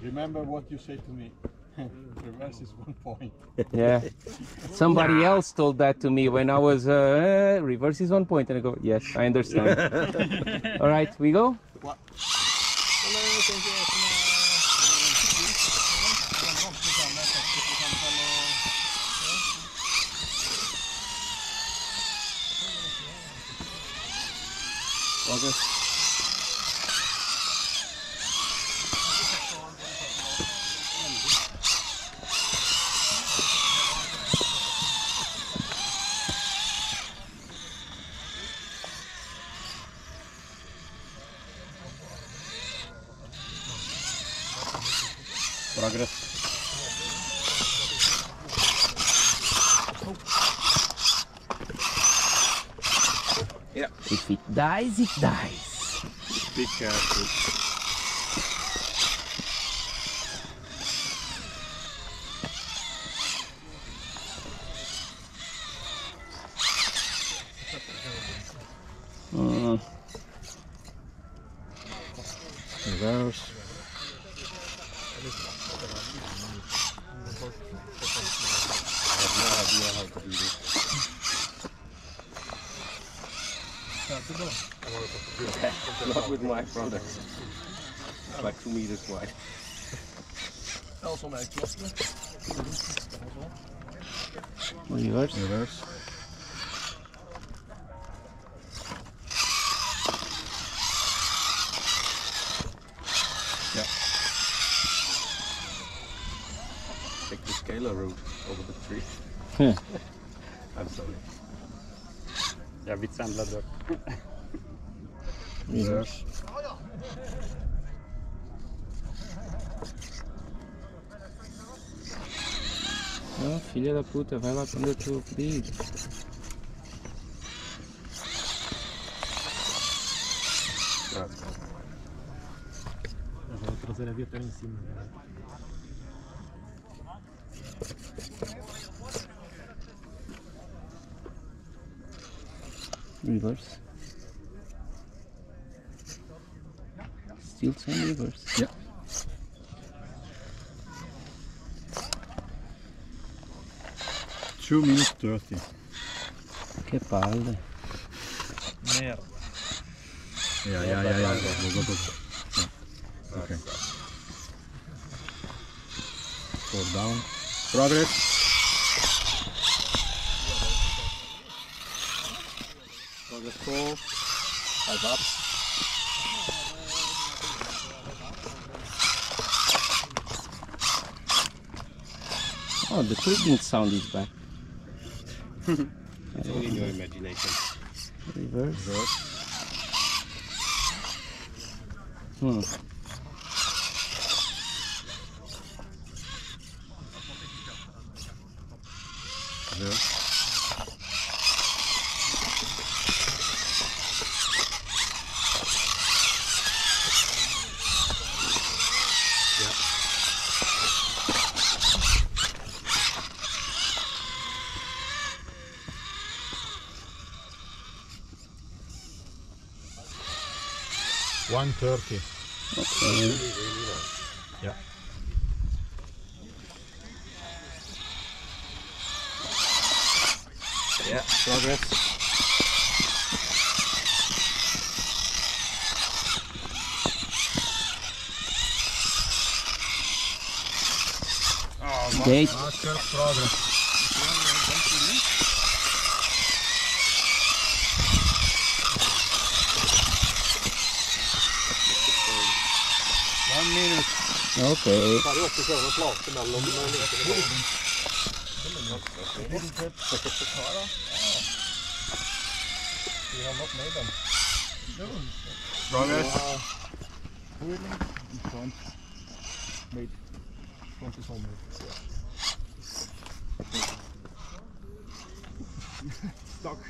Remember what you say to me. Reverse is 1 point. Yeah. Somebody else told that to me when I was reverse is 1 point, and I go, yes, I understand. All right, we go. What? Progress. Yeah. If it dies, it dies. Be careful. Reverse. Not with my products. It's like 2 meters wide. Reverse. Reverse. Yeah. Take the scalar route over the tree. I'm sorry. Jag vill samla det. Reverse. Oh, filha da puta, vai lá quando eu te pedir. Jag vou trazer a vieta em cima. Reverse. Still some reverse. Yeah. Two minutes 30. Che palle. Mer. Yeah. Go. Yeah. Okay. 4 down. Progress. Progress 4. 5 up. Oh, the clicking sound is back. It's only in your imagination. Reverse. Reverse. Reverse. Yeah. 130. Okay. Yeah. Yeah, progress. Gate. Marker, progress. 1 minute. Okay. Progress. Stuck.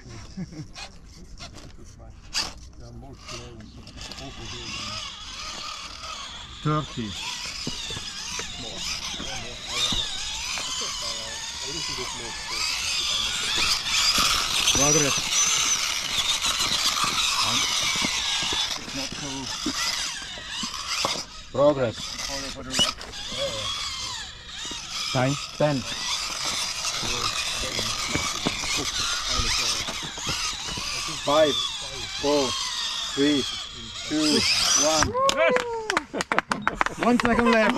30. Progress. Progress. Time 10. 5, 4, 3, 2, 1. 1 second left.